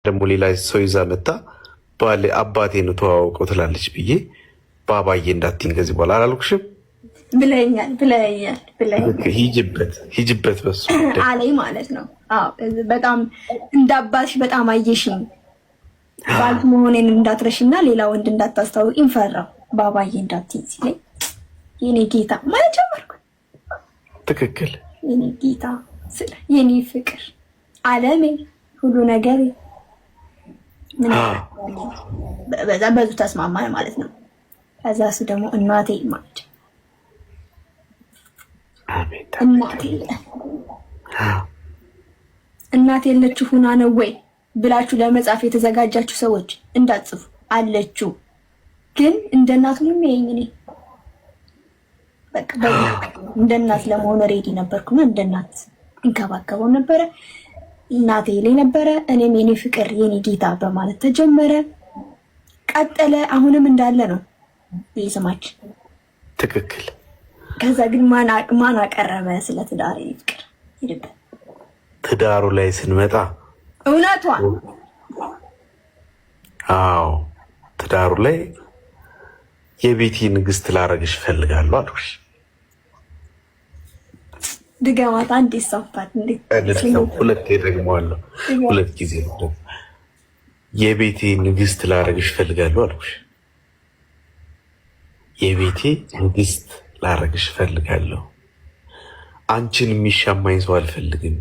ደግሞ ሌላ ሰው ይዛ መጣ ባለ አባቴ ነው ተዋውቀው ትላለች ብዬ ባባዬ እንዳትይኝ ከዚህ በኋላ አላልኩሽም? ብለኛል። ሂጅበት በሱ አለኝ ማለት ነው። በጣም እንዳባሽ በጣም አየሽኝ ባል መሆኔን እንዳትረሽና ሌላ ወንድ እንዳታስታውቂኝ ፈራው። ባባዬ እንዳትይኝ ሲለኝ የኔ ጌታ ማለት ጀመርኩ። ትክክል። የኔ ጌታ ስለ የኔ ፍቅር አለሜ ሁሉ ነገር በዙ ተስማማን ማለት ነው። ከዛ እሱ ደግሞ እናቴ ማለት እናቴ የለችው ሁና ነው ወይ ብላችሁ ለመጻፍ የተዘጋጃችሁ ሰዎች እንዳትጽፉ። አለችው ግን እንደ እናት ነው የሚያየኝ። እኔ በቃ እንደ እናት ለመሆን ሬዲ ነበርኩና እንደ እናት እንከባከበው ነበረ። እናቴ ላይ ነበረ። እኔም የኔ ፍቅር የኔ ጌታ በማለት ተጀመረ፣ ቀጠለ። አሁንም እንዳለ ነው ይስማች። ትክክል። ከዛ ግን ማን አቀረበ ስለ ትዳር የኔ ፍቅር ሄድበት። ትዳሩ ላይ ስንመጣ እውነቷ ትዳሩ ላይ የቤቲ ንግስት ላረግሽ እፈልጋለሁ አልኩሽ። ድገማት አንዴ ሳፋት እንዴ ሁለቴ ደግመዋለሁ። ሁለት ጊዜ ነው። የቤቴ ንግስት ላረግሽ እፈልጋለሁ አልኩሽ። የቤቴ ንግስት ላረግሽ እፈልጋለሁ። አንቺን የሚሻማኝ ሰው አልፈልግም።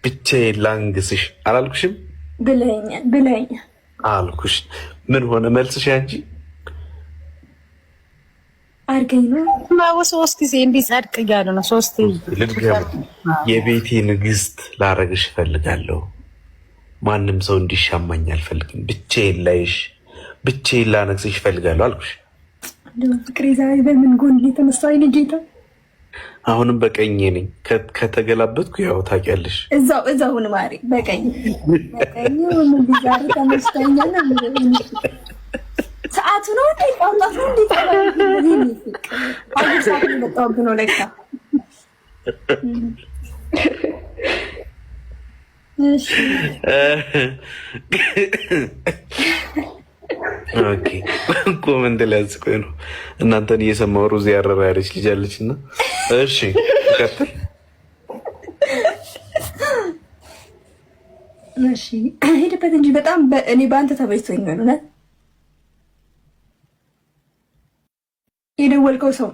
ብቻዬን ላንግስሽ አላልኩሽም? ብለኛል አልኩሽ። ምን ሆነ መልስሽ? አንቺ አርገኝ ነው ሶስት ጊዜ እንዲጸድቅ እያሉ ነው። ሶስት የቤቴ ንግስት ላረግሽ እፈልጋለሁ። ማንም ሰው እንዲሻማኝ አልፈልግም። ብቻዬን ላይሽ፣ ብቻዬን ላነግስሽ እፈልጋለሁ አልኩሽ። ፍቅሬ ዛሬ በምን ጎን የተነሳ አይነ ጌታ። አሁንም በቀኝ ነኝ። ከተገላበጥኩ ያው ታውቂያለሽ። እዛውን ማሪ በቀኝ ምን ቢዛር ተመስጠኛና ሰዓቱ ነው እንዴ? ቋንቋት ነው እንዴ? አሁን ሰዓቱ በጣም ነው ለካ። እሺ ኦኬ። ኮመንት ላይ አዝቆይ ነው እናንተን እየሰማሁ ሩዝ ያረራ ያለች ልጅ አለችና፣ እሺ ቀጥል። እሺ ሄድበት እንጂ በጣም እኔ በአንተ ተበጅቶኝ ነው። የደወልከው ሰው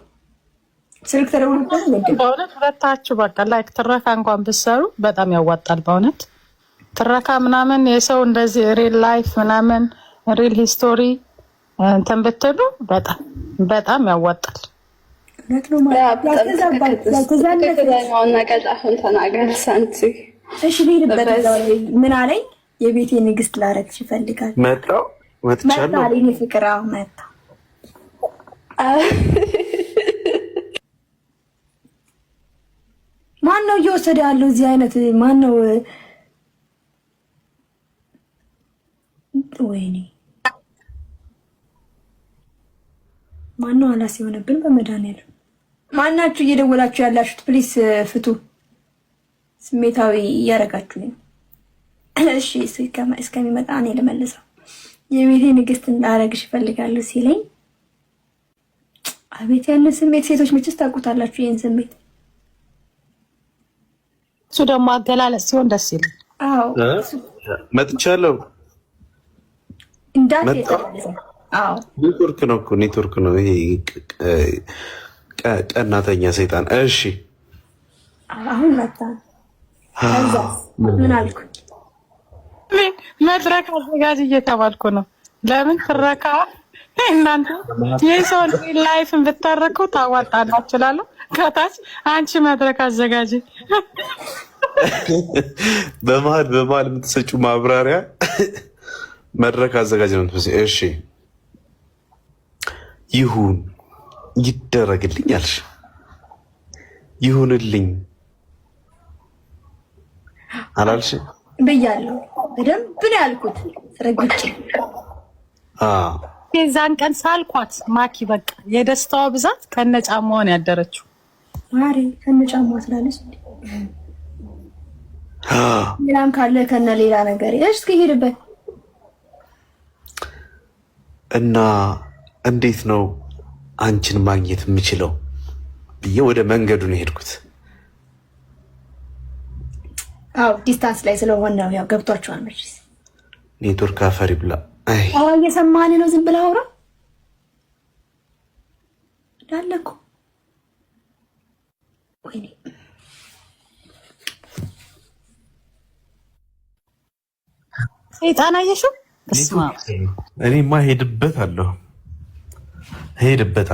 ስልክ ተደውልበት በእውነት ሁለታችሁ በቃ ላይክ ትረካ እንኳን ብትሰሩ በጣም ያዋጣል። በእውነት ትረካ ምናምን የሰው እንደዚህ ሪል ላይፍ ምናምን ሪል ሂስቶሪ እንትን ብትሉ በጣም ያዋጣል። ምን አለኝ? የቤቴ ንግስት ላረግሽ ይፈልጋል። መጥቻለሁ አለኝ። ፍቅር መጣ። ማን ነው እየወሰደ ያለው እዚህ አይነት? ማን ነው? ወይኔ ማን ነው? አላስ የሆነብን በመድኃኒዓለም። ማናችሁ እየደወላችሁ ያላችሁት? ፕሊስ ፍቱ። ስሜታዊ እያደረጋችሁ ነው። እሺ እስከሚመጣ እኔ ልመልሰው። የቤቴ ንግስት እንዳረግሽ እፈልጋለሁ ሲለኝ አቤት ያንን ስሜት ሴቶች መቼስ ታውቁታላችሁ ይሄን ስሜት። እሱ ደግሞ አገላለጽ ሲሆን ደስ ይላል። አዎ መጥቻለሁ። ኔትወርክ ነው እኮ ኔትወርክ ነው ይሄ ቀናተኛ ሰይጣን። እሺ አሁን መጣ። ምን አልኩ? መድረክ አዘጋጅ እየተባልኩ ነው። ለምን ትረካ እናንተ የሰው ላይፍን ብታረኩ ታዋጣላችሁ እላለሁ። ከታች አንቺ መድረክ አዘጋጅ። በመሀል የምትሰጪው ማብራሪያ መድረክ አዘጋጅ ነው። እሺ ይሁን ይደረግልኝ አልሽ። ይሁንልኝ አላልሽ? ብያለሁ። በደንብ ነው ያልኩት። ረግጬ የዛን ቀን ሳልኳት ማኪ በቃ የደስታዋ ብዛት ከነጫማዋን ያደረችው ማሪ ከነጫማዋ ስላለች ሌላም ካለ ከነ ሌላ ነገር እስኪ ሄድበት እና እንዴት ነው አንቺን ማግኘት የምችለው ብዬ ወደ መንገዱ ነው ሄድኩት። አዎ ዲስታንስ ላይ ስለሆነ ነው። ያው ገብቷቸዋል መቼስ ኔትወርክ አፈሪ ብላ። አዎ እየሰማን ነው። ዝም ብለህ አውራ ዳለኩ ወይኔ ሰይጣን አየሽው። እኔማ ሄድበታለሁ። ሄድበት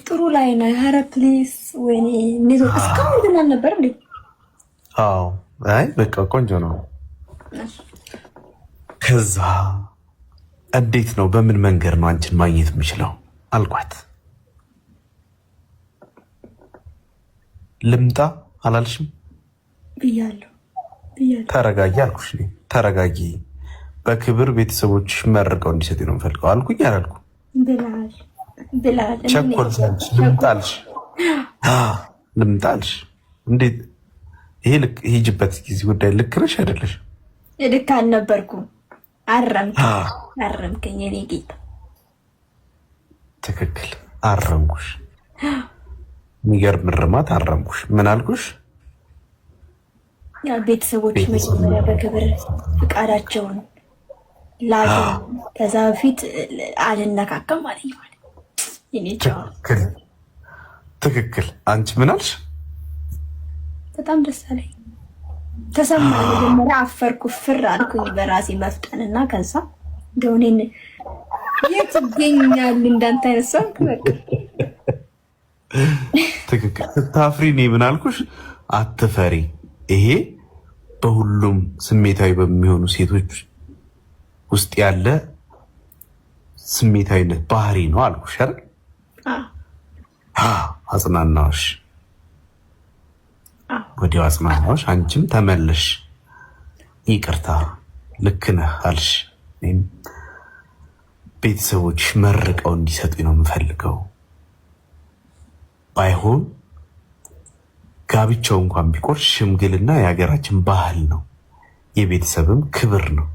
ጥሩ ላይ ነው። ኧረ ፕሊስ ወይኔ ኔትወርክ እስካሁን ግን አልነበር እንዴ? አዎ አይ በቃ ቆንጆ ነው። ከዛ እንዴት ነው በምን መንገድ ነው አንቺን ማግኘት የምችለው አልኳት። ልምጣ አላልሽም? ብያለሁ። ተረጋጊ አልኩሽ። ተረጋጊ፣ በክብር ቤተሰቦችሽ መርቀው እንዲሰጥ ነው የምፈልገው አልኩኝ። አላልኩ ብላል ቸኮልሽ። ልምጣልሽ። እንዴት ይሄ ልክ ሂጅበት ጊዜ ጉዳይ ልክ ነሽ አይደለሽ? ልክ አልነበርኩም። አረምከኝ የኔ ጌታ። ትክክል አረምኩሽ። የሚገርም እርማት አረምኩሽ። ምን አልኩሽ? ያ ቤተሰቦች መጀመሪያ በክብር ፍቃዳቸውን ላገ ከዛ በፊት አልነካከም አለኝ ማለት ትክክል። አንቺ ምን አልሽ? በጣም ደስ አለኝ፣ ተሰማኝ። መጀመሪያ አፈርኩ፣ ፍር አልኩኝ በራሴ መፍጠንና ከዛ እንደውኔን የት ይገኛል እንዳንተ አይነት ሰው ትክክል። ስታፍሪ እኔ ምን አልኩሽ? አትፈሪ፣ ይሄ በሁሉም ስሜታዊ በሚሆኑ ሴቶች ውስጥ ያለ ስሜታዊነት ባህሪ ነው አልኩሽ አይደል? አጽናናዎች፣ ወዲያው አጽናናዎች። አንቺም ተመለሽ፣ ይቅርታ ልክ ነህ አልሽ። እኔም ቤተሰቦች መርቀው እንዲሰጡኝ ነው የምፈልገው። ባይሆን ጋብቻው እንኳን ቢቆር ሽምግልና የሀገራችን ባህል ነው፣ የቤተሰብም ክብር ነው።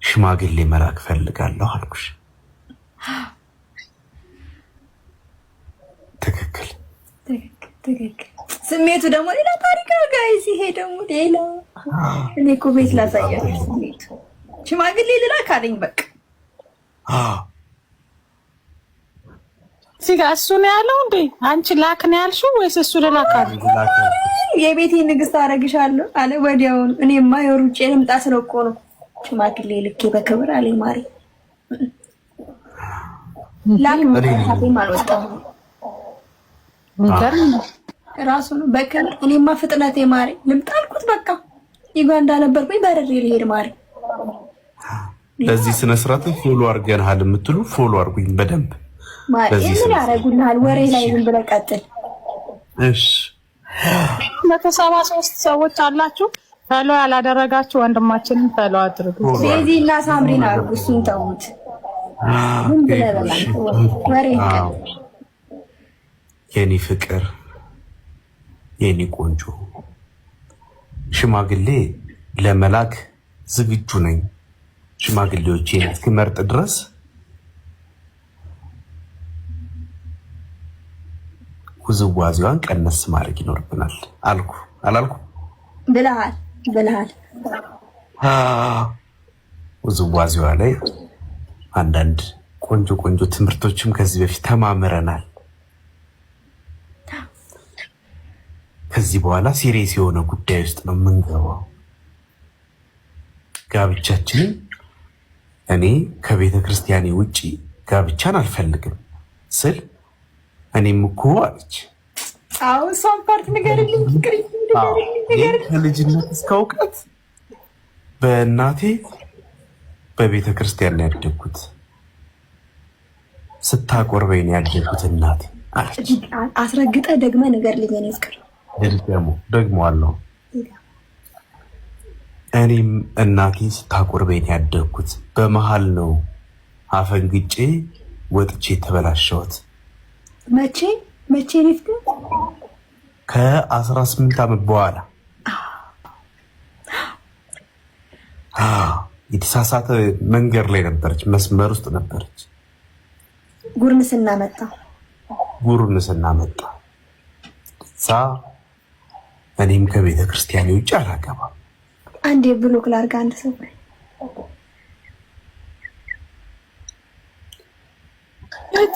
ሽማግሌ መላክ ፈልጋለሁ አልኩሽ። ትክክል። ስሜቱ ደግሞ ሌላ ታሪክ ነው ጋይስ። ይሄ ደግሞ ሌላ። እኔ እኮ ቤት ላሳያችሁ ስሜቱ። ሽማግሌ ልላክ አለኝ በቃ። እዚህ ጋር እሱ ነው ያለው እንዴ? አንቺ ላክ ነው ያልሽው ወይስ እሱ ልላክ አለ? የቤቴ ንግስት አደርግሻለሁ አለ ወዲያውኑ። እኔማ የሩጬ ልምጣ ስለው እኮ ነው ሽማግሌ ልኬ በክብር አለኝ። ማሪ ላክ ማለቴም አልወጣም ራሱ ነው በክብር። እኔማ ፍጥነቴ ማሪ ልምጣ አልኩት በቃ። ዩጋንዳ ነበርኩኝ በረሬ ልሄድ ማሪ። ለዚህ ስነ ስርዓት ፎሎ አድርገናል የምትሉ ፎሎ አድርጉኝ በደንብ ማሪ። ምን ያደርጉልሃል? ወሬ ላይ ዝም ብለህ ቀጥል። እሺ 173 ሰዎች አላችሁ። ፈሎ ያላደረጋችሁ ወንድማችንን ፈሎ አድርጉ። ቤዚ እና ሳምሪን አድርጉ። እሱን ተውት። ምን ብለህ ወሬ የኔ ፍቅር፣ የኔ ቆንጆ፣ ሽማግሌ ለመላክ ዝግጁ ነኝ። ሽማግሌዎቼን እስክመርጥ ድረስ ውዝዋዜዋን ቀነስ ማድረግ ይኖርብናል አልኩ አላልኩ? ብለሃል። ውዝዋዜዋ ላይ አንዳንድ ቆንጆ ትምህርቶችም ከዚህ በፊት ተማምረናል። ከዚህ በኋላ ሲሪየስ የሆነ ጉዳይ ውስጥ ነው የምንገባው። ጋብቻችንን እኔ ከቤተ ክርስቲያኔ ውጪ ጋብቻን አልፈልግም ስል እኔም እኮ አለች። አዎ እሷን ፓርት ንገርልኝ። ከልጅነት እስከ እውቀት በእናቴ በቤተ ክርስቲያን ያደግኩት፣ ስታቆርበኝ ያደግኩት እናቴ አለች። አስረግጠ ደግመ ንገርልኝ። እኔ ፍቅር ደግሞ አለው። እኔም እናቴ ስታቆርበኝ ያደግኩት፣ በመሃል ነው አፈንግጬ ወጥቼ ተበላሸሁት። መቼ ሪፍት ከ18 ዓመት በኋላ የተሳሳተ መንገድ ላይ ነበረች፣ መስመር ውስጥ ነበረች። ጉርምስና መጣ። እዛ እኔም ከቤተ ክርስቲያን ውጭ አላገባም። አንዴ ብሎክ ላድርግ። አንድ ሰው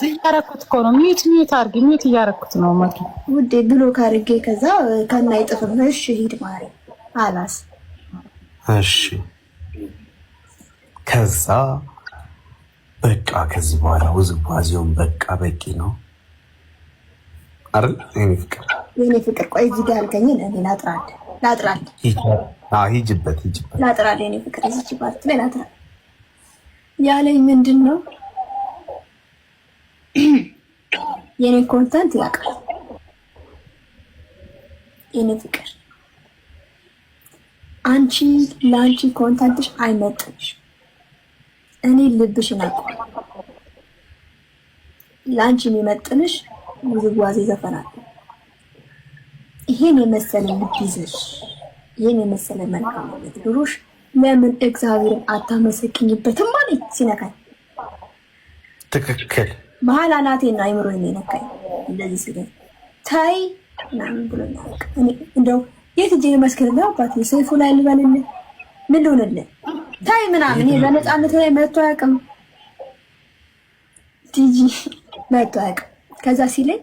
እያረኩት እኮ ነው። ሚዩት አድርጊ። ሚዩት እያረኩት ነው ውዴ። ብሎክ አድርጌ ከዛ ከና ይጥፍም። እሺ ሂድ ማሪ አላስ። እሺ ከዛ በቃ ከዚህ በኋላ ውዝዋዜውን በቃ በቂ ነው አይደል? የኔ ፍቅር ቆይ እዚህ ጋር አልከኝን እኔ ላጥራል። ሂጅበት ላጥራል። የኔ ፍቅር እዚህ ፓርት ላይ ላጥራል ያለኝ ምንድን ነው? የኔ ኮንተንት ያውቃል። የኔ ፍቅር አንቺ ለአንቺ ኮንተንትሽ አይመጥንሽ። እኔ ልብሽን አውቀዋለሁ። ለአንቺ የሚመጥንሽ ውዝዋዜ ዘፈናል። ይሄን የመሰለ ልብ ይዘሽ ይሄን የመሰለ መልካም ማለት ድሮሽ ለምን እግዚአብሔርን አታመሰግኝበትም? ማለት ሲነካኝ ትክክል መሀል አናቴና አይምሮዬን የነካኝ እንደዚህ ሲለኝ ታይ ምናምን ብሎኛል። እንደው የት እጄ መስክርልህ አባቴ ሰይፉ ላይ ልበልልህ ምን ልሆንልህ ታይ ምናምን። ይሄ በነፃነት ላይ መጥቶ አያውቅም። ቲጂ መጥቶ አያውቅም። ከዛ ሲለኝ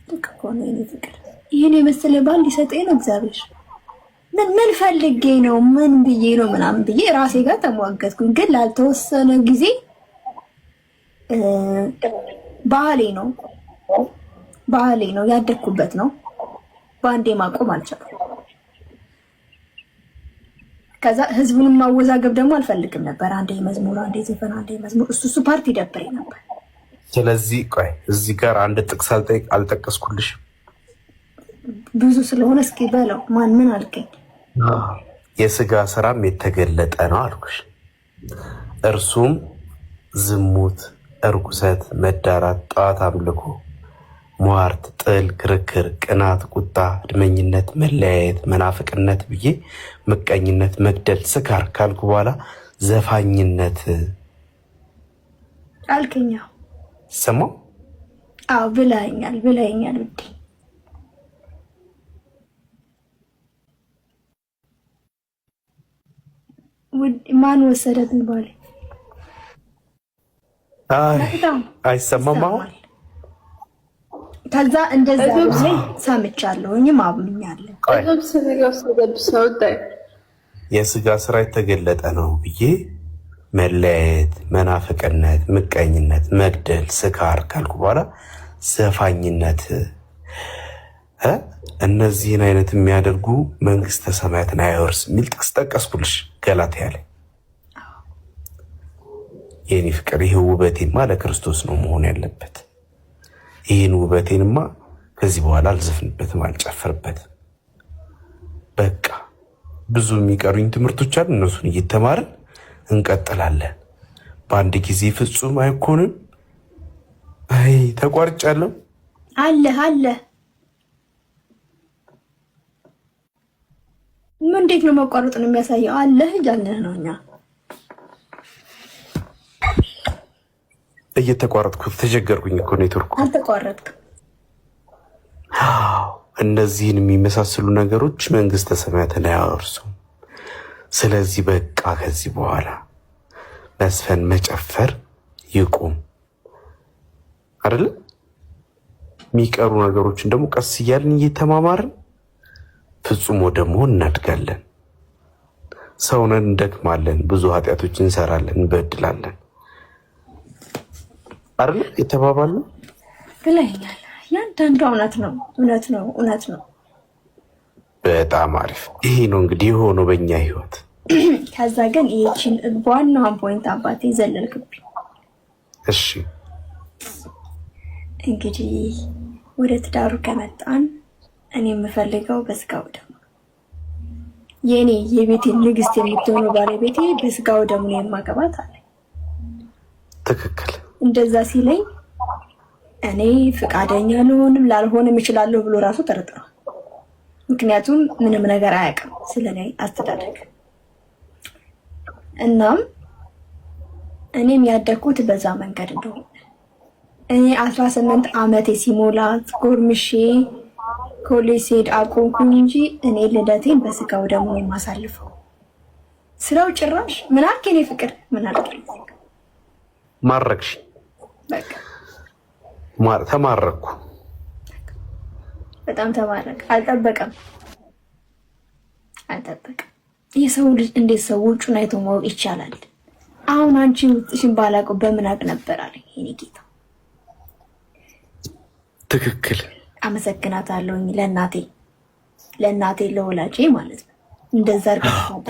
ልክ እኮ ነው የኔ ፍቅር፣ ይሄን የመሰለ ባል ሊሰጠኝ ነው እግዚአብሔር። ምን ፈልጌ ነው ምን ብዬ ነው ምናምን ብዬ ራሴ ጋር ተሟገትኩኝ። ግን ላልተወሰነ ጊዜ ባህሌ ነው ያደግኩበት ነው። በአንዴ ማቆም አልቻልኩም። ከዛ ህዝቡንም ማወዛገብ ደግሞ አልፈልግም ነበር። አንዴ መዝሙር፣ አንዴ ዘፈን፣ አንዴ መዝሙር እሱ ፓርቲ ደበረኝ ነበር። ስለዚህ ቆይ እዚህ ጋር አንድ ጥቅስ አልጠቀስኩልሽ ብዙ ስለሆነ እስኪ በለው። ምን አልከኝ? የስጋ ስራም የተገለጠ ነው አልኩሽ። እርሱም ዝሙት፣ እርኩሰት፣ መዳራት፣ ጣዖት አምልኮ፣ ሟርት፣ ጥል፣ ክርክር፣ ቅናት፣ ቁጣ፣ እድመኝነት፣ መለያየት፣ መናፍቅነት ብዬ ምቀኝነት፣ መግደል፣ ስካር ካልኩ በኋላ ዘፋኝነት አልከኛ። ሰማው? አዎ ብለኸኛል ውዴ። ማን ወሰደብኝ ባለ አይሰማም አሁን። ከዛ እንደዛ ላይ ሰምቻለሁ አብሉኛለሁ። የስጋ ስራ የተገለጠ ነው ብዬ መለያየት፣ መናፍቅነት፣ ምቀኝነት፣ መግደል፣ ስካር ካልኩ በኋላ ዘፋኝነት እነዚህን አይነት የሚያደርጉ መንግስተ ሰማያትን አይወርስ የሚል ጥቅስ ጠቀስኩልሽ ገላትያ ላይ። የኔ ፍቅር ይህ ውበቴማ ለክርስቶስ ነው መሆን ያለበት። ይህን ውበቴንማ ከዚህ በኋላ አልዘፍንበትም፣ አልጨፍርበትም። በቃ ብዙ የሚቀሩኝ ትምህርቶች አሉ። እነሱን እየተማርን እንቀጥላለን። በአንድ ጊዜ ፍጹም አይኮንም። አይ ተቋርጫለሁ። አለ ምን እንዴት ነው መቋረጥን የሚያሳየው? አለህ ጃለህ ነው። እኛ እየተቋረጥኩት ተቸገርኩኝ እኮ ኔትወርኩ። አልተቋረጥክም። እነዚህን የሚመሳሰሉ ነገሮች መንግስተ ሰማያትን አያወርሱም። ስለዚህ በቃ ከዚህ በኋላ መስፈን መጨፈር ይቁም አይደለ? የሚቀሩ ነገሮችን ደግሞ ቀስ እያልን እየተማማርን ፍጹም ወደ መሆን እናድጋለን። ሰውነን እንደክማለን፣ ብዙ ኃጢአቶች እንሰራለን፣ እንበድላለን አይደለ? የተባባልን ብለኛል። ያንዳንዱ እውነት ነው። በጣም አሪፍ። ይሄ ነው እንግዲህ የሆነው በእኛ ህይወት። ከዛ ግን ይህችን ዋናዋን ፖይንት አባቴ ዘለልክብኝ። እሺ እንግዲህ ወደ ትዳሩ ከመጣን እኔ የምፈልገው በስጋው ደሙ የኔ የቤቴ ንግስት የምትሆነው ባለቤቴ በስጋው ደሙ ነው የማገባት አለ። ትክክል። እንደዛ ሲለኝ እኔ ፍቃደኛ ልሆንም ላልሆንም እችላለሁ ብሎ ራሱ ተረጥሯል። ምክንያቱም ምንም ነገር አያውቅም ስለኔ አስተዳደግ። እናም እኔም ያደግኩት በዛ መንገድ እንደሆነ እኔ 18 ዓመቴ ሲሞላት ጎርምሼ ኮሌጅ ስሄድ አቆምኩኝ እንጂ እኔ ልደቴን በስጋው ደግሞ የማሳልፈው ስራው ጭራሽ ምን አልክ የኔ ፍቅር ምን አልክ? ማረክሽ በቃ ተማረኩ። በጣም ተማረክ። አልጠበቀም። የሰው ልጅ እንዴት ሰው ውጩን አይቶ ማወቅ ይቻላል? አሁን አንቺ ውጥሽን ባላውቀው በምን አውቅ ነበር አለኝ የኔ ጌታ። ትክክል። አመሰግናታለሁኝ ለእናቴ ለወላጄ ማለት ነው። እንደዛ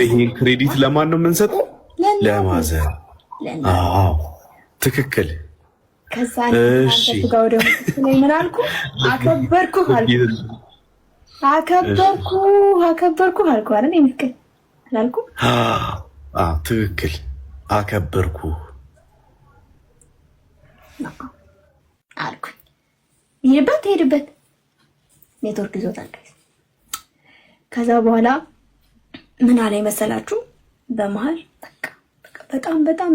ይሄ ክሬዲት ለማን ነው የምንሰጠው? ለማዘር። አዎ ትክክል። ከዛ ጋር ደግሞ ምን አልኩ? አከበርኩ አልኩ አይደል? ይምከል አላልኩ? ትክክል። አከበርኩ አልኩ። ሄድበት ኔትወርክ ይዞታል። ከዛ በኋላ ምን አለኝ መሰላችሁ? በመሃል በጣም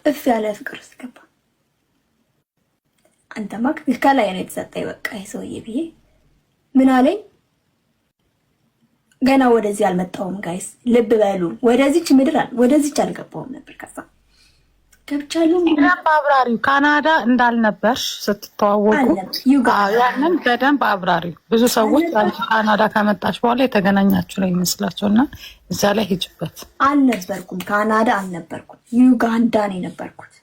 እፍ ያለ ፍቅር ውስጥ ገባ። አንተማ ከላይ ነው የተሰጠኝ በቃ ሰውዬ ብዬ ምን አለኝ? ገና ወደዚህ አልመጣሁም ጋይስ፣ ልብ በሉ። ወደዚች ምድር ወደዚች አልገባሁም ነበር። ከዛ ገብቻለሁ። በደንብ አብራሪው ካናዳ እንዳልነበርሽ ስትተዋወቁ ያንን በደንብ አብራሪው። ብዙ ሰዎች አንቺ ካናዳ ከመጣች በኋላ የተገናኛችሁ ላይ ይመስላቸውና እዛ ላይ ሂጅበት። አልነበርኩም፣ ካናዳ አልነበርኩም፣ ዩጋንዳ ነው የነበርኩት።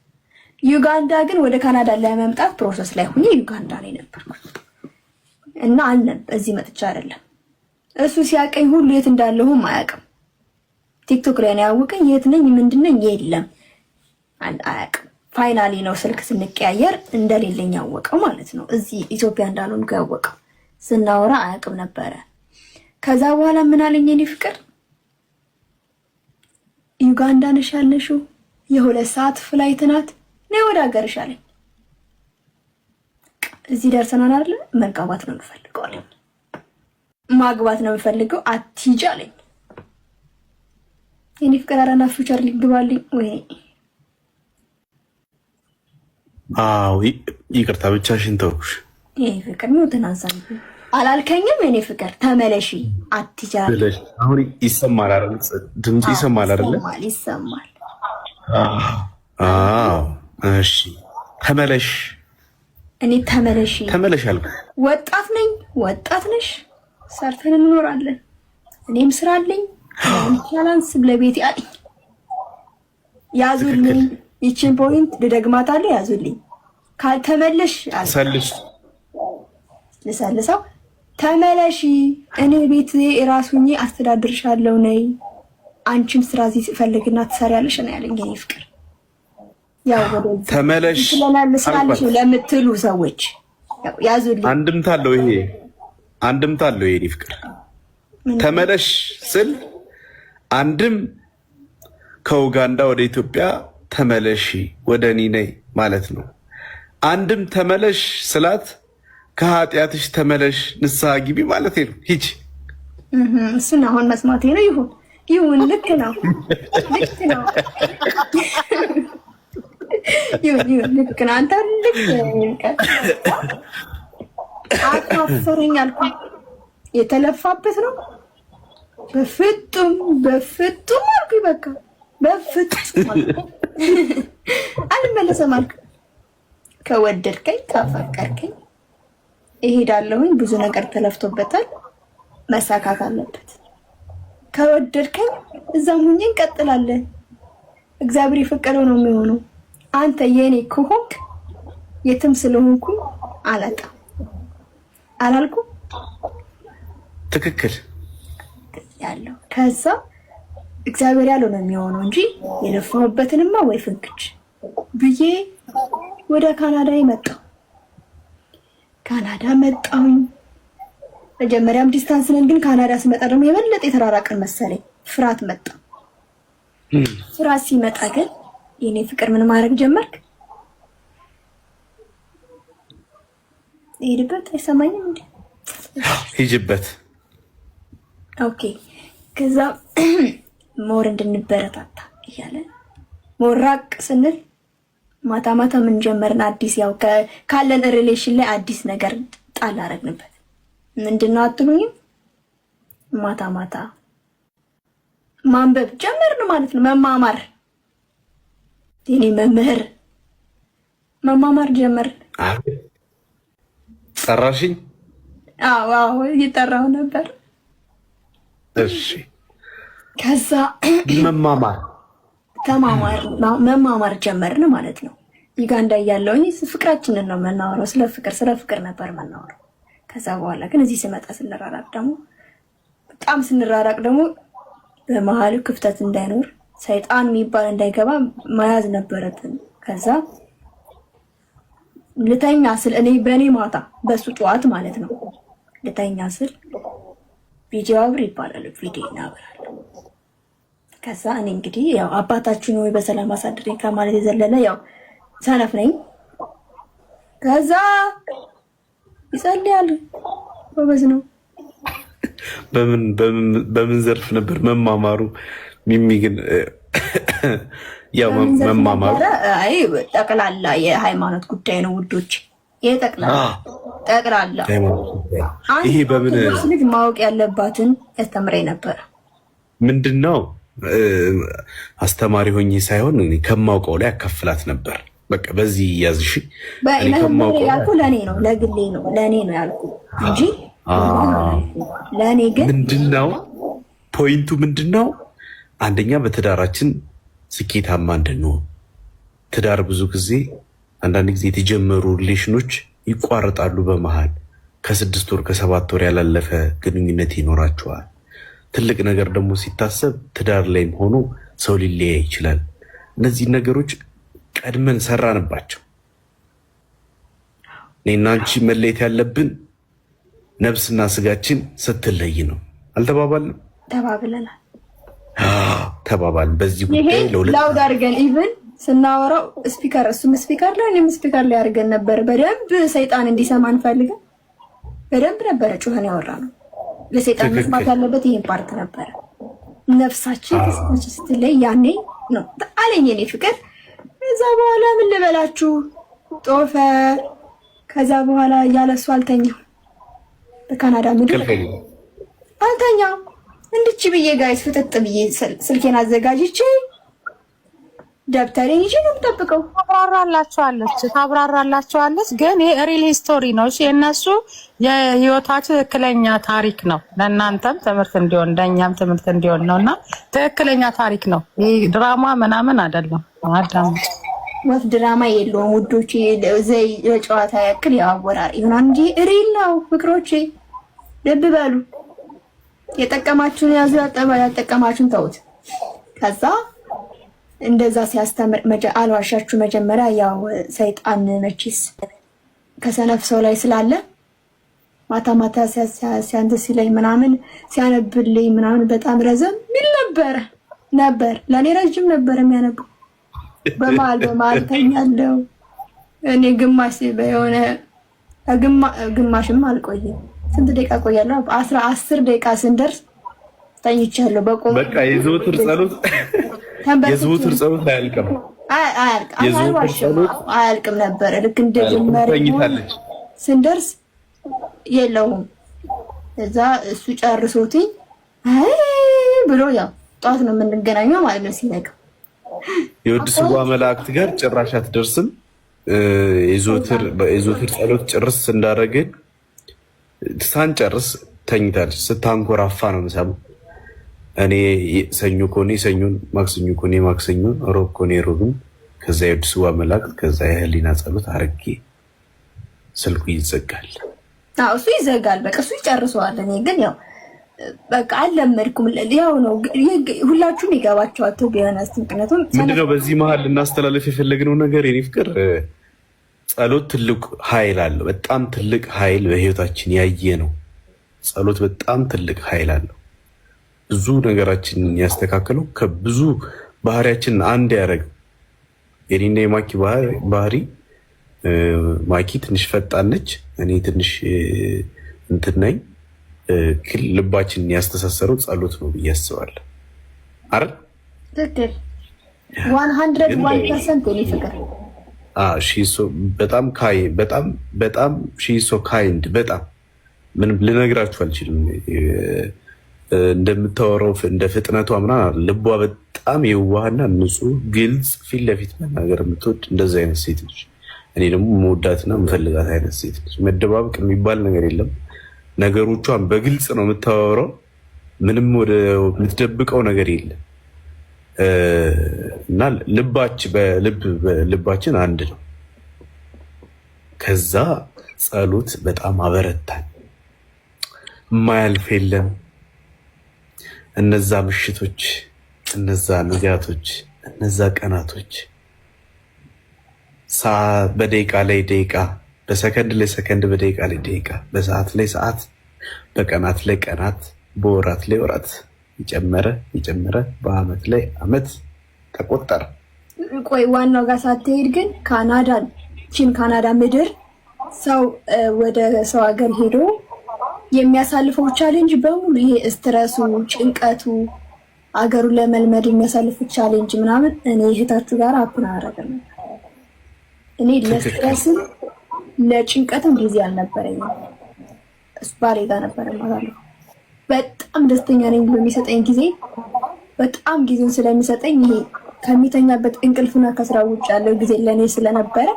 ዩጋንዳ ግን ወደ ካናዳ ለመምጣት ፕሮሰስ ላይ ሆኜ ዩጋንዳ ነው የነበርኩት እና እዚህ መጥቻ አይደለም። እሱ ሲያቀኝ ሁሉ የት እንዳለሁም አያውቅም። ቲክቶክ ላይ ነው ያወቀኝ። የት ነኝ ምንድነኝ የለም አያውቅም። ፋይናሊ ነው ስልክ ስንቀያየር እንደሌለኝ ያወቀው ማለት ነው። እዚህ ኢትዮጵያ እንዳልሆንኩ ያወቀው። ስናወራ አያውቅም ነበረ። ከዛ በኋላ ምን አለኝ? የኔ ፍቅር ዩጋንዳ ነሽ ያለሽው፣ የ2 ሰዓት ፍላይት ናት፣ ነይ ወደ ሀገርሽ አለኝ። እዚህ ደርሰናል አይደል? መጋባት ነው የምፈልገው አለኝ። ማግባት ነው የምፈልገው አትሂጂ አለኝ። የኔ ፍቅር አራና ፊውቸር ሊግባልኝ ወይ? አዎ ይቅርታ ብቻሽን ተውኩሽ። የኔ ፍቅር ነው ተናዛኝ አላልከኝም? የኔ ፍቅር ተመለሺ አትሂጂ አለኝ። አሁን ይሰማል አይደል? ድምጽ ይሰማል አይደል? ይሰማል። አዎ እሺ ተመለሽ። እኔ ተመለሽ አልኩ። ወጣት ነሽ፣ ሰርተን እንኖራለን። እኔም ስራ አለኝ። ኢንሻላንስ ለቤት አለኝ። ያዙልኝ፣ ይችን ፖይንት ልደግማታለሁ። ያዙልኝ። ካልተመለሽ ልሰልሰው። ተመለሺ፣ እኔ ቤት ራሱኝ አስተዳድርሻለሁ። ነይ አንቺም ስራ እዚህ ፈልግና ትሰሪያለሽ ነው ያለኝ የኔ ፍቅር። ያው ወደ ተመለሽ ስለናልስላልሽ ለምትሉ ሰዎች ያዙልኝ። አንድምታ አለው የኔ ፍቅር። ተመለሽ ስል አንድም ከኡጋንዳ ወደ ኢትዮጵያ ተመለሺ ወደ እኔ ነይ ማለት ነው። አንድም ተመለሽ ስላት ከኃጢአትሽ ተመለሽ ንስሐ ግቢ ማለት ነው። ሂጂ። እሱን አሁን መስማቴ ነው። ይሁን ልክ ነው። ልክ ነው። አንተ ልክ አካፈረኝ አልኩ። የተለፋበት ነው። በፍጡም አልኩ። በቃ በፍጡም አልመለሰም አልኩ። ከወደድከኝ ካፈቀርከኝ እሄዳለሁኝ። ብዙ ነገር ተለፍቶበታል፣ መሳካት አለበት። ከወደድከኝ እዛም ሁኜ እንቀጥላለን። እግዚአብሔር የፈቀደው ነው የሚሆነው። አንተ የኔ ከሆንክ የትም ስለሆንኩ አላጣም አላልኩ? ትክክል ያለው ከዛ እግዚአብሔር ያለው ነው የሚሆነው እንጂ የለፋሁበትንማ ወይ ፍንክች ብዬ ወደ ካናዳ መጣሁ። ካናዳ መጣሁኝ። መጀመሪያም ዲስታንስ ነን፣ ግን ካናዳ ስመጣ ደግሞ የበለጠ የተራራቀን መሰለኝ። ፍርሃት መጣ። ፍርሃት ሲመጣ ግን የኔ ፍቅር ምን ማድረግ ጀመርክ? ሄድበት። አይሰማኝም እንዴ? ሂጅበት። ኦኬ። ከዛ ሞር እንድንበረታታ እያለ ሞር ራቅ ስንል ማታ ማታ ምን ጀመርን? አዲስ ያው ካለን ሪሌሽን ላይ አዲስ ነገር ጣል አደረግንበት። ምንድነው አትሉኝም? ማታ ማታ ማንበብ ጀመርን ማለት ነው። መማማር የኔ መምህር መማማር ጀመርን። ጠራሽኝ? አዎ እየጠራሁ ነበር። እሺ ከዛ መማማር ጀመርን ማለት ነው። ዩጋንዳ እያለሁኝ ፍቅራችንን ነው የምናወራው። ስለ ፍቅር ነበር የምናወራው። ከዛ በኋላ ግን እዚህ ስመጣ በጣም ስንራራቅ ደግሞ በመሀሉ ክፍተት እንዳይኖር ሰይጣን የሚባል እንዳይገባ መያዝ ነበረብን። ከዛ ልተኛ ስል እኔ በእኔ ማታ በሱ ጠዋት ማለት ነው ልተኛ ስል ቪዲዮ አብር ይባላል። ቪዲዮ እናበራለን። ከዛ እኔ እንግዲህ ያው አባታችን ወይ በሰላም አሳድረኝ ከማለት የዘለለ ያው ሰነፍ ነኝ። ከዛ ይጸልያል። ጎበዝ ነው። በምን ዘርፍ ነበር መማማሩ? ሚሚ ግን ያው መማማሩ አይ ጠቅላላ የሃይማኖት ጉዳይ ነው ውዶች። ይሄ ጠቅላላ ይሄ በምን ልጅ ማወቅ ያለባትን ያስተምረኝ ነበር። ምንድነው አስተማሪ ሆኜ ሳይሆን እኔ ከማውቀው ላይ አካፍላት ነበር። በቃ በዚህ ያዝሽ እኔ ከማውቀው ያልኩ ለኔ ነው፣ ለግሌ ነው፣ ለኔ ነው ያልኩ እንጂ ለኔ ግን ምንድነው ፖይንቱ ምንድነው? አንደኛ በትዳራችን ስኬታማ እንድንሆን። ትዳር ብዙ ጊዜ አንዳንድ ጊዜ የተጀመሩ ሪሌሽኖች ይቋረጣሉ በመሃል ከ6 ወር ከ7 ወር ያላለፈ ግንኙነት ይኖራቸዋል። ትልቅ ነገር ደግሞ ሲታሰብ ትዳር ላይም ሆኖ ሰው ሊለያይ ይችላል። እነዚህ ነገሮች ቀድመን ሰራንባቸው። እኔና አንቺ መለየት ያለብን ነፍስና ስጋችን ስትለይ ነው። አልተባባልንም? ተባብለናል። ተባባልን። በዚህ ጉዳይ ላውድ አድርገን ኢቭን ስናወራው ስፒከር እሱም ስፒከር ላይ እኔም ስፒከር ላይ አድርገን ነበር። በደንብ ሰይጣን እንዲሰማ እንፈልገን በደንብ ነበረ ጩኸን ያወራ ነው። ለሰይጣን መስማት ያለበት ይሄን ፓርት ነበረ። ነፍሳችን ከስጋችን ስትለይ ያኔ ነው አለኝ የኔ ፍቅር። ከዛ በኋላ ምን ልበላችሁ ጦፈ። ከዛ በኋላ ያለሱ አልተኛም። በካናዳ ምድር አልተኛም። እንድች ብዬ ጋይስ ፍጥጥ ብዬ ስልኬን አዘጋጅቼ ደብተሬን ይዤ ነው የምጠብቀው። ታብራራላችኋለች። ግን ይሄ ሪል ሂስቶሪ ነው። እሺ የእነሱ የህይወታቸው ትክክለኛ ታሪክ ነው። ለእናንተም ትምህርት እንዲሆን ለእኛም ትምህርት እንዲሆን ነው እና ትክክለኛ ታሪክ ነው። ይህ ድራማ ምናምን አይደለም። አዳምጥ። ወፍ ድራማ የለውም ውዶቼ። ዘይ ለጨዋታ ያክል ያወራር ይሆናል እንጂ ሪል ነው። ፍቅሮቼ ልብ በሉ። የጠቀማችሁን ያዙ፣ ያልጠቀማችሁን ተውት። ከዛ እንደዛ ሲያስተምር አልዋሻችሁ። መጀመሪያ ያው ሰይጣን መቺስ ከሰነፍ ሰው ላይ ስላለ ማታ ማታ ሲያንተ ሲለኝ ምናምን ሲያነብልኝ ምናምን በጣም ረዘም ሚል ነበር። ለእኔ ረጅም ነበር የሚያነበው። በመሀል ተኛለሁ እኔ ግማሽ የሆነ ግማሽም አልቆየም። ስንት ደቂቃ ቆያለሁ? 10 ደቂቃ ስንደርስ ተኝቻለሁ። በቃ የዘወትር ጸሎት አያልቅም ነበር። ልክ እንደጀመረ ስንደርስ የለውም። እዛ እሱ ጨርሶትኝ ብሎ ያው ጠዋት ነው የምንገናኘው ማለት ነው። ሲነጋ የወድ ስዋ መላእክት ጋር ጭራሽ አትደርስም። የዘወትር ጸሎት ጭርስ እንዳደረግን ሳንጨርስ ተኝታለች። ስታንኮራፋ ነው የምሰማው። እኔ ሰኞ ኮኔ ሰኞን፣ ማክሰኞ ኮኔ ማክሰኞን፣ ሮብ ኮኔ ሮብን፣ ከዛ የወድ ስዋ መላእክት፣ ከዛ የህሊና ጸሎት አርጌ ስልኩ ይዘጋል። እሱ ይዘጋል። በቃ እሱ ይጨርሰዋል። እኔ ግን ያው በቃ አልለመድኩም። ያው ነው ሁላችሁም ይገባችኋል። ቢሆንስ ምክንያቱም ምንድነው በዚህ መሀል ልናስተላለፍ የፈለግነው ነገር የኔ ፍቅር ጸሎት ትልቅ ኃይል አለው። በጣም ትልቅ ኃይል በህይወታችን ያየ ነው። ጸሎት በጣም ትልቅ ኃይል አለው። ብዙ ነገራችንን ያስተካከለው ከብዙ ባህሪያችንን አንድ ያደረገው የኔና የማኪ ባህሪ ማኪ ትንሽ ፈጣን ነች፣ እኔ ትንሽ እንትን ነኝ። ልባችንን ያስተሳሰረው ጸሎት ነው ብዬ አስባለሁ። አይደል? ትክክል 101% እኔ ፍቅር በጣም በጣም ሺሶ ካይንድ በጣም ምንም ልነግራችሁ አልችልም። እንደምታወራው እንደ ፍጥነቷ ምናምን ልቧ በጣም የዋህና ንጹህ፣ ግልጽ፣ ፊት ለፊት መናገር የምትወድ እንደዚህ አይነት ሴት ነች። እኔ ደግሞ መወዳትና መፈልጋት አይነት ሴት ነች። መደባበቅ የሚባል ነገር የለም። ነገሮቿን በግልጽ ነው የምታወራው። ምንም ወደ የምትደብቀው ነገር የለም እና ልባችን አንድ ነው። ከዛ ጸሎት በጣም አበረታኝ። የማያልፍ የለም። እነዛ ምሽቶች፣ እነዛ ንጋቶች፣ እነዛ ቀናቶች በደቂቃ ላይ ደቂቃ፣ በሰከንድ ላይ ሰከንድ፣ በደቂቃ ላይ ደቂቃ፣ በሰዓት ላይ ሰዓት፣ በቀናት ላይ ቀናት፣ በወራት ላይ ወራት የጨመረ በአመት ላይ አመት ተቆጠረ። ቆይ ዋናው ጋር ሳትሄድ ግን ካናዳ ምድር ሰው ወደ ሰው ሀገር ሄዶ የሚያሳልፈው ቻሌንጅ በሙሉ ይሄ ስትረሱ፣ ጭንቀቱ፣ አገሩን ለመልመድ የሚያሳልፉት ቻሌንጅ ምናምን እኔ እህታችሁ ጋር አፕን አረገም። እኔ ለስትረስም ለጭንቀትም ጊዜ አልነበረኝም። እሱ ባሌ ጋር ነበረ ማለት ነው። በጣም ደስተኛ ነኝ ብሎ የሚሰጠኝ ጊዜ በጣም ጊዜውን ስለሚሰጠኝ ይሄ ከሚተኛበት እንቅልፍና ከስራ ውጭ ያለው ጊዜ ለእኔ ስለነበረ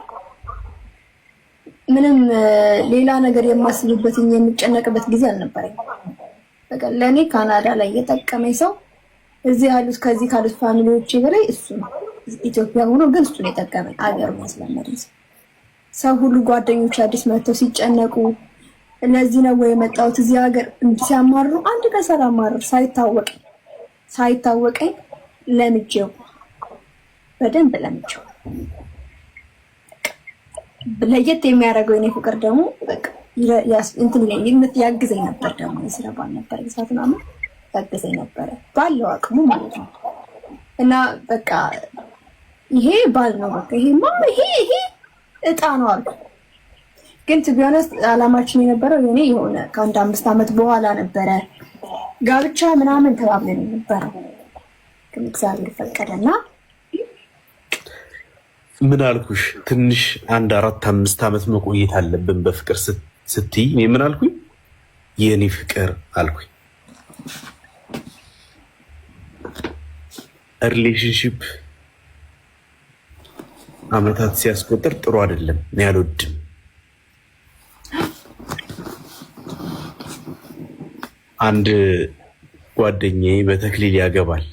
ምንም ሌላ ነገር የማስብበትን የምጨነቅበት ጊዜ አልነበረኝ። በቃ ለእኔ ካናዳ ላይ የጠቀመኝ ሰው እዚህ ያሉት ከዚህ ካሉት ፋሚሊዎቼ በላይ እሱ ነው። ኢትዮጵያ ሆኖ ግን እሱ ነው የጠቀመኝ። አገሩ ማስለመድ ሰው ሁሉ ጓደኞች አዲስ መጥተው ሲጨነቁ እነዚህ ነው ወይ የመጣሁት እዚህ ሀገር ሲያማሩ አንድ ቀን ሳላማርር ሳይታወቀኝ ለምጄው በደንብ ለምጄው። ለየት የሚያደርገው የኔ ፍቅር ደግሞ በቃ ያግዘኝ ነበር። ደግሞ የስራ ባል ነበር ግሳት ምናምን ያግዘኝ ነበረ ባለው አቅሙ ማለት ነው። እና በቃ ይሄ ባል ነው በቃ ይሄ እጣ ነው አልኩ። ግን ቱ ቢ ኦነስት አላማችን የነበረው የኔ የሆነ ከአንድ 5 ዓመት በኋላ ነበረ ጋብቻ ምናምን ተባብለን ነበረው። ግን እግዚአብሔር ፈቀደና ምን አልኩሽ? ትንሽ 1 4 5 ዓመት መቆየት አለብን በፍቅር ስትይ እኔ ምን አልኩኝ? የኔ ፍቅር አልኩኝ። ሪሌሽንሺፕ አመታት ሲያስቆጥር ጥሩ አይደለም። እኔ አልወድም። አንድ ጓደኛዬ በተክሊል ያገባል፣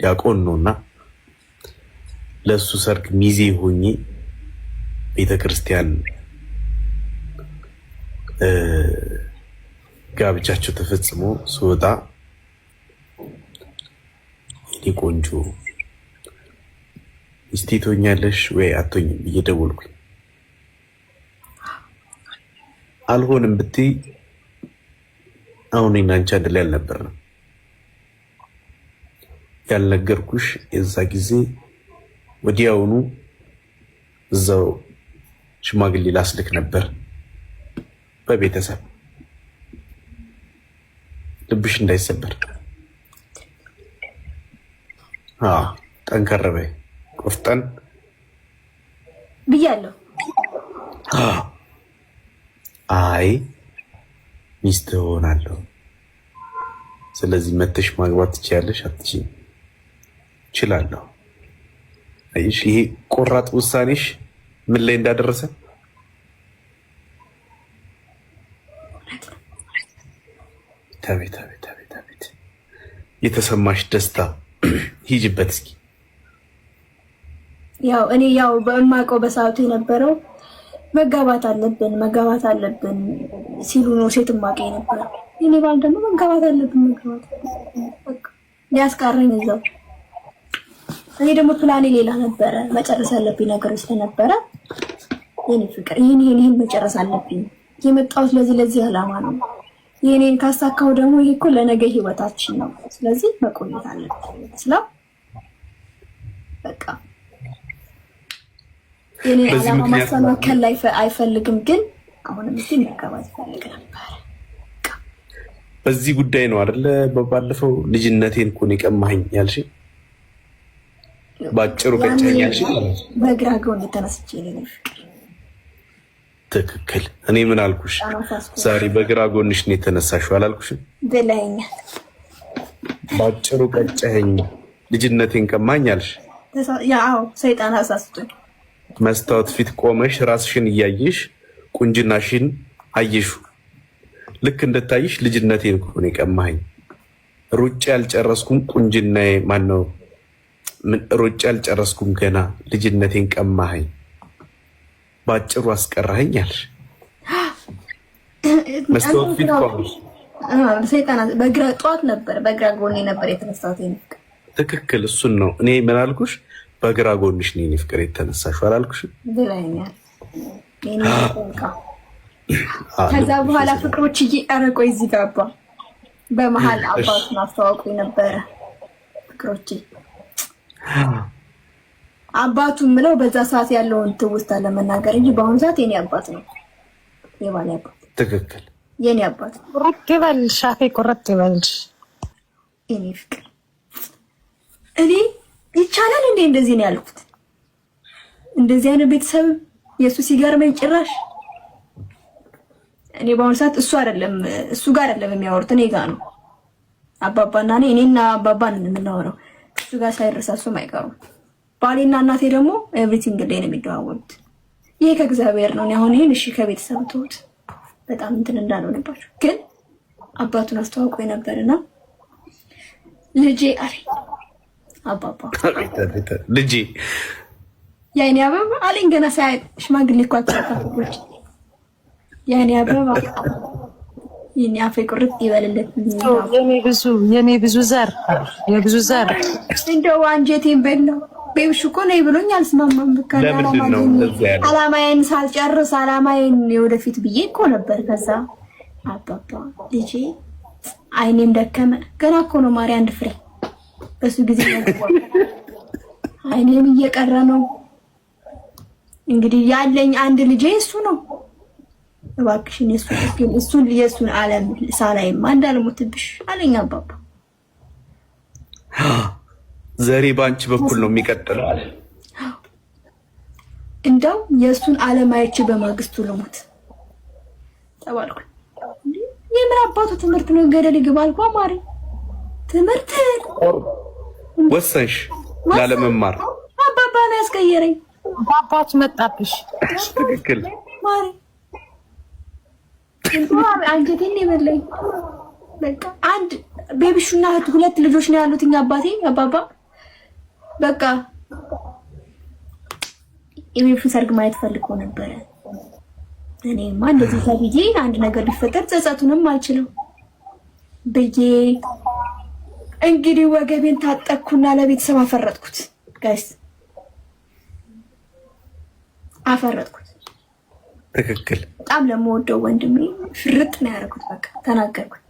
ዲያቆን ነውና ለሱ ሰርግ ሚዜ ሆኜ ቤተክርስቲያን ጋብቻቸው ተፈጽሞ ስወጣ የኔ ቆንጆ ሚስቴ ትሆኛለሽ ወይ አትሆኝም ብዬ ደወልኩኝ። አልሆንም ብትይ አሁን እኔና አንቺ አንድ ላይ አልነበርንም። ያልነገርኩሽ የዛ ጊዜ ወዲያውኑ እዛው ሽማግሌ ላስልክ ነበር በቤተሰብ ልብሽ እንዳይሰበር። ጠንከር በይ፣ ቆፍጠን ብያለሁ። አይ ሚስት ሆናለሁ፣ ስለዚህ መተሽ ማግባት ትችያለሽ። አትችይም? እችላለሁ። አይሽ ይሄ ቆራጥ ውሳኔሽ ምን ላይ እንዳደረሰ ተቤት የተሰማሽ ደስታ ሂጅበት እስኪ። እኔ በማውቀው በሰዓቱ የነበረው መጋባት አለብን ሲሉ ነው ሴት ማቀ ነበር። እኔ ባል ደግሞ መጋባት አለብን ሊያስቀረኝ እዛው። እኔ ደግሞ ፕላኔ ሌላ ነበረ፣ መጨረስ ያለብኝ ነገሮች ስለነበረ የኔ ፍቅር ይህን መጨረስ አለብኝ። የመጣሁት ለዚህ ዓላማ ነው። ይህኔን ካሳካው ደግሞ ይሄ እኮ ለነገ ህይወታችን ነው። ስለዚህ መቆየት አለብኝ ስለው በቃ የኔ ዓላማ ማስተካከል አይፈልግም፣ ግን አሁንም እስቲ መጋባት ይፈልግ ነበር። በዚህ ጉዳይ ነው አይደለ? ባለፈው ልጅነቴን እኮ ነው የቀማኸኝ ያልሽኝ፣ ባጭሩ ቀጨኝ ያልሽኝ ማለት ነው። በግራ ጎን ተነስቼ ነው። ትክክል። እኔ ምን አልኩሽ? ዛሬ በግራ ጎንሽ ነው የተነሳሽው አላልኩሽም? ብለኸኛል። ባጭሩ ቀጨኸኝ፣ ልጅነቴን ቀማኝ አልሽ። ያው ሰይጣን አሳስቶኝ መስታወት ፊት ቆመሽ ራስሽን እያየሽ ቁንጅናሽን አየሹ። ልክ እንደታይሽ ልጅነቴን እኮ ነው የቀማኸኝ። ሩጬ ያልጨረስኩም ቁንጅናዬ ማነው? ሩጬ ያልጨረስኩም ገና ልጅነቴን ቀማኸኝ፣ ባጭሩ አስቀራኸኝ አልሽ። መስታወት ፊት ቆመሽ ሰይጣን በግራ ጧት ነበር፣ በግራ ጎኔ ነበር የተነሳሁት። ትክክል። እሱን ነው እኔ ምን አልኩሽ? በግራ ጎንሽ ነው የኔ ፍቅር የተነሳሽው አላልኩሽም? ብለኸኛል። ከዛ በኋላ ፍቅሮች እየቀረቆ እዚህ ጋባ በመሀል አባቱን አስተዋውቁኝ ነበረ። ፍቅሮች አባቱ ምለው በዛ ሰዓት ያለውን ትውስታ ለመናገር እንጂ በአሁኑ ሰዓት የኔ አባት ነው፣ የባሌ አባት። ትክክል። የኔ አባት ቁርጥ ይበልሽ፣ አፌ ቁርጥ ይበልሽ። የኔ ፍቅር እኔ ይቻላል እንዴ? እንደዚህ ነው ያልኩት። እንደዚህ አይነት ቤተሰብ የሱ ሲገርመኝ ጭራሽ እኔ በአሁኑ ሰዓት እሱ ጋር አይደለም የሚያወሩት፣ እኔ ጋር ነው። አባባና እኔና አባባን የምናወራው እሱ ጋር ሳይረሳሱም አይቀሩም። ባሌና እናቴ ደግሞ ኤቭሪቲንግ ላይ ነው የሚደዋወሉት። ይሄ ከእግዚአብሔር ነው። አሁን ይሄን እሺ ከቤተሰብ ተውት፣ በጣም እንትን እንዳልሆነባቸው። ግን አባቱን አስተዋውቆ ነበርና ልጄ አለኝ አባባ ልጄ የኔ አበባ አለኝ። ገና ሳይ ሽማግሌ እኮ አታውቃለች። የኔ አበባ የኔ አፌ ቁርጥ ይበልለት። የኔ ብዙ ዘር እንደው አንጀቴን በላው። ቤብሽ እኮ ነይ ብሎኝ አልስማማም። በቃ አላማዬን ሳልጨርስ አላማዬን የወደፊት ብዬ እኮ ነበር። ከዛ አባባ ልጄ አይኔም ደከመ። ገና እኮ ነው ማርያ አንድ ፍሬ በሱ ጊዜ ነው። አይኔም እየቀረ ነው። እንግዲህ ያለኝ አንድ ልጄ እሱ ነው። እባክሽን የእሱን ዓለም ሳላይማ እንዳልሞትብሽ አለኝ አባባ። ዘሬ በአንቺ በኩል ነው የሚቀጥለው አለ። እንደው የእሱን ዓለም አይቼ በማግስቱ ልሞት ተባልኩ። የምን አባቱ ትምህርት ነው? ገደል ይግባ አልኩ። አማሪ ትምህርት ወሰንሽ ላለመማር። አባባ ነው ያስቀየረኝ። አባቱ መጣብሽ። ትክክል ማሪ አንጀቴን የበላኝ። በቃ አንድ ቤቢሹና ሁለት ልጆች ነው ያሉት። አባባ በቃ የቤቢሹን ሰርግ ማየት ፈልጎ ነበረ። እኔማ እንደዚህ ተብዬ አንድ ነገር ቢፈጠር ጸጸቱንም አልችልም ብዬ እንግዲህ ወገቤን ታጠቅኩና ለቤተሰብ አፈረጥኩት። ጋይስ አፈረጥኩት። ትክክል። በጣም ለምወደው ወንድሜ ፍርጥ ነው ያደረኩት። በቃ ተናገርኩት።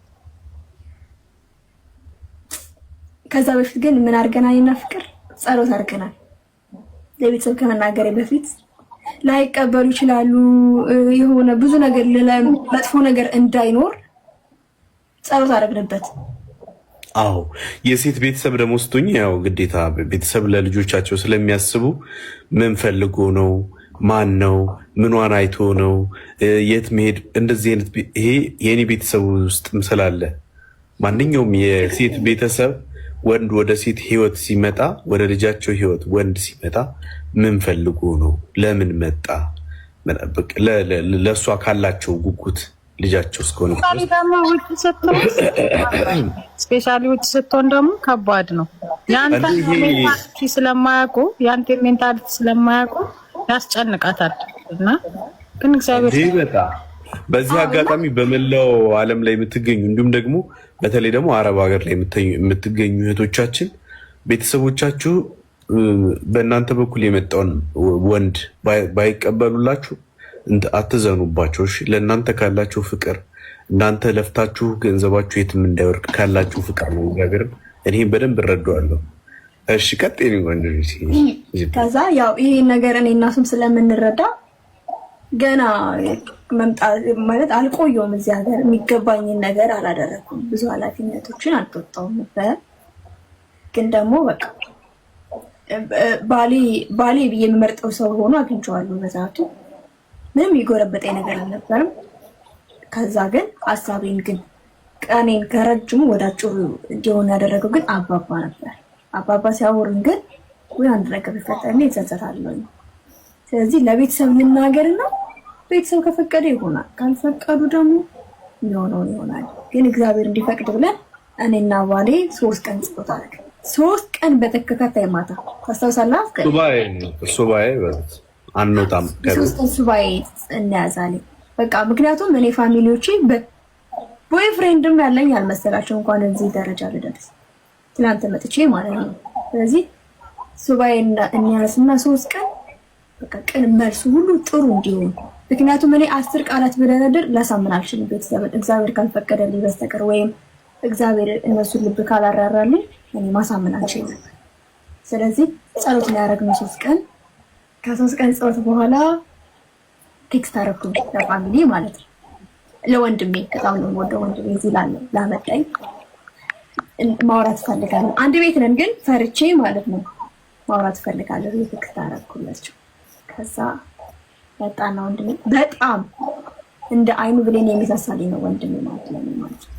ከዛ በፊት ግን ምን አድርገናል? እና ፍቅር ጸሎት አድርገናል። ለቤተሰብ ከመናገሬ በፊት ላይቀበሉ ይችላሉ፣ የሆነ ብዙ ነገር መጥፎ ነገር እንዳይኖር ጸሎት አደረግንበት። አዎ የሴት ቤተሰብ ደግሞ ስትሆኝ ያው ግዴታ ቤተሰብ ለልጆቻቸው ስለሚያስቡ ምን ፈልጎ ነው፣ ማን ነው፣ ምኗን አይቶ ነው፣ የት መሄድ፣ እንደዚህ አይነት ይሄ የኔ ቤተሰብ ውስጥም ስላለ ማንኛውም የሴት ቤተሰብ ወንድ ወደ ሴት ህይወት ሲመጣ፣ ወደ ልጃቸው ህይወት ወንድ ሲመጣ ምን ፈልጎ ነው፣ ለምን መጣ፣ ለእሷ ካላቸው ጉጉት ልጃቸው እስከሆነ ስፔሻሊ ውጭ ስትሆን ደግሞ ከባድ ነው። የአንተ ሜንታሊቲ ስለማያውቁ ያስጨንቃታል። እና ግን እግዚአብሔር በጣም በዚህ አጋጣሚ በመላው ዓለም ላይ የምትገኙ እንዲሁም ደግሞ በተለይ ደግሞ አረብ ሀገር ላይ የምትገኙ እህቶቻችን ቤተሰቦቻችሁ በእናንተ በኩል የመጣውን ወንድ ባይቀበሉላችሁ አትዘኑባቸው። ለእናንተ ካላችሁ ፍቅር እናንተ ለፍታችሁ ገንዘባችሁ የትም እንዳይወርቅ ካላችሁ ፍቅር ነው። እግዚአብሔርን እኔም በደንብ እረዳዋለሁ። እሺ ቀጥይ ነው ወንድ። ከዛ ያው ይሄን ነገር እኔ እና እሱም ስለምንረዳ ገና መምጣት ማለት አልቆየሁም እዚህ ሀገር። የሚገባኝን ነገር አላደረኩም። ብዙ ኃላፊነቶችን አልተወጣሁም ነበር። ግን ደግሞ በቃ ባሌ ብዬ የምመርጠው ሰው ሆኖ አግኝቼዋለሁ። በዛቱ ምንም የጎረበጠኝ ነገር አልነበረም። ከዛ ግን ሀሳቤን ግን ቀኔን ከረጅሙ ወደ አጭሩ እንዲሆን ያደረገው ግን አባባ ነበር። አባባ ሲያወሩኝ ግን ወይ አንድ ነገር ቢፈጠርልኝ እጸጸታለሁ። ስለዚህ ለቤተሰብ ልናገርና ቤተሰብ ከፈቀደ ይሆናል፣ ካልፈቀዱ ደግሞ የሚሆነውን ይሆናል። ግን እግዚአብሔር እንዲፈቅድ ብለን እኔና ባሌ 3 ቀን ጸሎት አደረግን። 3 ቀን በተከታታይ ማታ ታስታውሳለህ? ሱባኤ አንወጣም። 3 ቀን ሱባኤ እንያዛለን። በቃ ምክንያቱም እኔ ፋሚሊዎቼ ቦይፍሬንድም ያለኝ አልመሰላቸው እንኳን እዚህ ደረጃ ልደርስ ትናንት መጥቼ ማለት ነው። ስለዚህ ሱባኤ እንያዝና 3 ቀን በቃ ቀን መልሱ ሁሉ ጥሩ እንዲሆን። ምክንያቱም እኔ 10 ቃላት ብደረድር ላሳምን አልችልም ቤተሰብን እግዚአብሔር ካልፈቀደልኝ በስተቀር ወይም እግዚአብሔር እነሱን ልብ ካላራራልኝ እኔ ማሳምን አልችልም። ስለዚህ ጸሎት ላይ ያደረግነው 3 ቀን። ከ3 ቀን ጸሎት በኋላ ቴክስት አደረኩኝ ለፋሚሊ ማለት ነው፣ ለወንድሜ በጣም ነው የምወደው ወንድሜ እዚህ ላመጣኝ ማውራት ፈልጋለሁ። አንድ ቤት ነን ግን ፈርቼ ማለት ነው ማውራት ፈልጋለሁ። ቴክስት አደረኩላቸው። ከዛ መጣና ወንድሜ በጣም እንደ አይኑ ብሌን የሚሳሳልኝ ነው ወንድሜ ማለት ነው።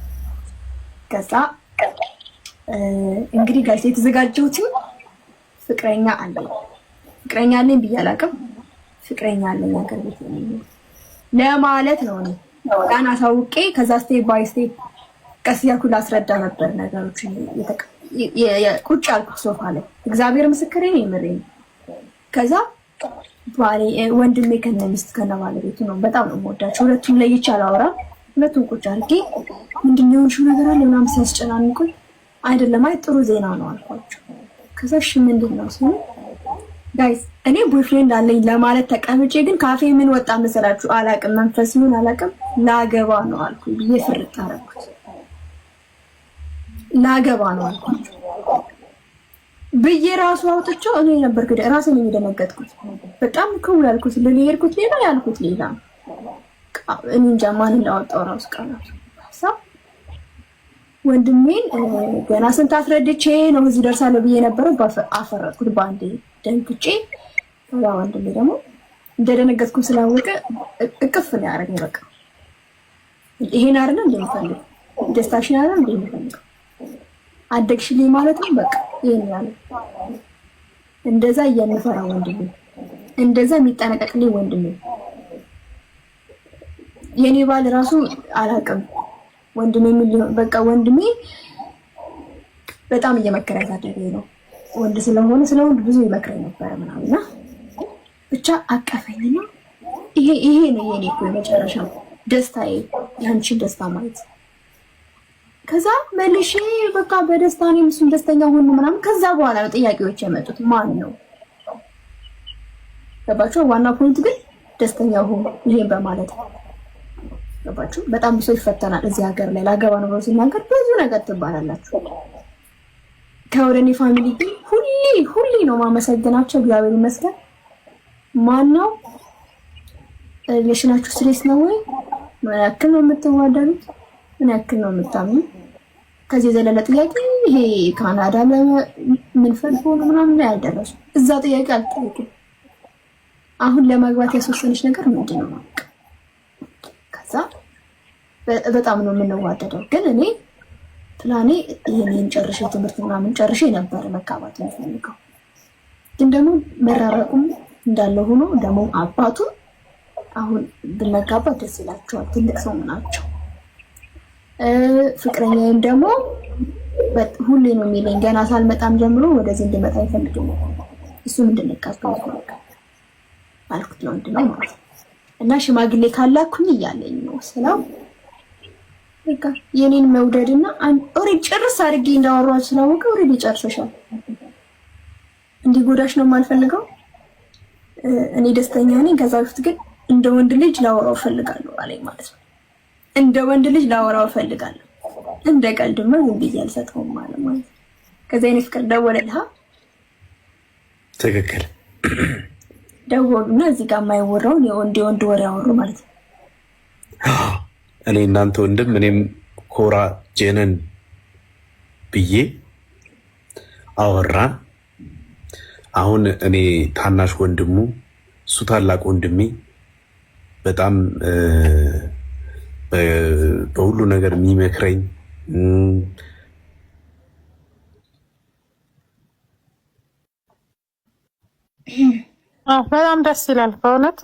ከዛ እንግዲህ ጋይስ የተዘጋጀሁት ፍቅረኛ አለኝ ብዬ አላውቅም። ፍቅረኛ አለኝ ሀገር ቤት ለማለት ነው። እኔ ያን አሳውቄ ከዛ ስቴፕ ባይ ስቴፕ ቀስ እያልኩ ላስረዳ ነበር ነገሮችን። ቁጭ ያልኩት ሶፋ ላይ እግዚአብሔር ምስክሬ ነው የምሬን። ከዛ ወንድሜ ከነ ሚስት ከነ ባለቤቱ ነው። በጣም ነው የምወዳቸው ሁለቱም፣ ለይቼ አላወራም። ሁለቱም ቁጭ አድርጌ ምንድን ነው የሆንሽው ነገር አለ ምናምን ሲያስጨናንቁኝ፣ አይደለም አይ ጥሩ ዜና ነው አልኳቸው። ከዛ እሺ ምንድን ነው ሲሉ ጋይስ እኔ ቦይፍሬንድ አለኝ ለማለት ተቀምጬ ግን ካፌ ምን ወጣ መሰላችሁ? አላቅም፣ መንፈስ ምን አላቅም፣ ላገባ ነው አልኩ ብዬ ፍርጥ አደረኩት። ላገባ ነው አልኳቸው ብዬ ራሱ አውጥቼው እኔ ነበር ግደ ራሴን የሚደነገጥኩት። በጣም ከው ያልኩት ለሊየርኩት ሌላ ያልኩት ሌላ እኔ እንጃ ማን እንዳወጣው ራሱ ቃላት ሀሳብ። ወንድሜን ገና ስንት አስረድቼ ነው እዚህ ደርሳለሁ ብዬ ነበረው አፈረጥኩት ባንዴ ደንግጬ። ያ ወንድሜ ደግሞ እንደደነገጥኩ ስላወቀ እቅፍ ነው ያደረገኝ። በቃ ይሄን አይደለም እንደምፈልግ ደስታሽን አይደለም እንደምፈልግ አደግሽልኝ ማለት ነው። በቃ ይሄን ያለ እንደዛ የምፈራ ወንድሜ፣ እንደዛ የሚጠነቀቅልኝ ወንድሜ። የኔ ባል ራሱ አላውቅም ወንድሜ ምን ሊሆን በቃ ወንድሜ በጣም እየመከረ ያሳደገኝ ነው። ወንድ ስለሆነ ስለ ወንድ ብዙ ይመክረኝ ነበር ምናምንና ብቻ አቀፈኝና ይሄ ነው የኔ እኮ የመጨረሻው ደስታዬ፣ ያንቺን ደስታ ማለት። ከዛ መልሼ በቃ በደስታ እኔም እሱም ደስተኛ ሆኑ ምናምን። ከዛ በኋላ ነው ጥያቄዎች የመጡት። ማን ነው ገባችሁ? ዋና ፖይንት ግን ደስተኛ ሆኑ ይሄን በማለት ገባችሁ? በጣም ብዙ ይፈተናል እዚህ ሀገር ላይ ላገባ ነው ብሎ ሲናገር ብዙ ነገር ትባላላችሁ። ከወደኔ ፋሚሊ ግን ሁሌ ነው ማመሰግናቸው። እግዚአብሔር ይመስገን። ማን ነው ሪሌሽናችሁ ስሬስ ነው ወይ? ምን ያክል ነው የምትዋደዱት? ምን ያክል ነው የምታምኑ? ከዚህ ዘለለ ጥያቄ ይሄ ካናዳ ለምን ፈልጎ ነው ምናምን ላይ አልደረሱ። እዛ ጥያቄ አልጠየቅም። አሁን ለማግባት ያስወሰነች ነገር ምንድን ነው? ከዛ በጣም ነው የምንዋደደው። ግን እኔ ፕላኔ ይሄንን ጨርሼ ትምህርት ምናምን ጨርሼ ነበር መጋባት የምፈልገው። ግን ደግሞ መራረቁም እንዳለ ሆኖ ደግሞ አባቱ አሁን ብንጋባ ደስ ይላቸዋል። ትልቅ ሰው ናቸው። ፍቅረኛዬም ደግሞ ሁሌ ነው የሚለኝ ገና ሳልመጣም ጀምሮ ወደዚህ እንድመጣ አይፈልግም። እሱም እንድንጋባ አልኩት ለወንድ ነው ማለት ነው። እና ሽማግሌ ካላኩኝ እያለኝ ነው ስለው በቃ የኔን መውደድና ኦሬዲ ጨርስ አድርጌ እንዳወራው ስላወቀ ኦሬዲ ጨርሰሻል፣ እንዲጎዳሽ ነው የማልፈልገው። እኔ ደስተኛ ነኝ። ከዛ በፊት ግን እንደ ወንድ ልጅ ላወራው ፈልጋለሁ አለኝ ማለት ነው። እንደ ወንድ ልጅ ላወራው ፈልጋለሁ። እንደ ቀልድማ ዝም ብዬ አልሰጠውም ማለት ነው። ከዛ የኔ ፍቅር ደወለልሃ? ትክክል። ደወሉና እዚህ ጋር የማይወራውን የወንድ ወሬ ያወሩ ማለት ነው። እኔ እናንተ ወንድም እኔም ኮራ ጀነን ብዬ አወራን። አሁን እኔ ታናሽ ወንድሙ እሱ ታላቅ ወንድሜ በጣም በሁሉ ነገር የሚመክረኝ በጣም ደስ ይላል በእውነት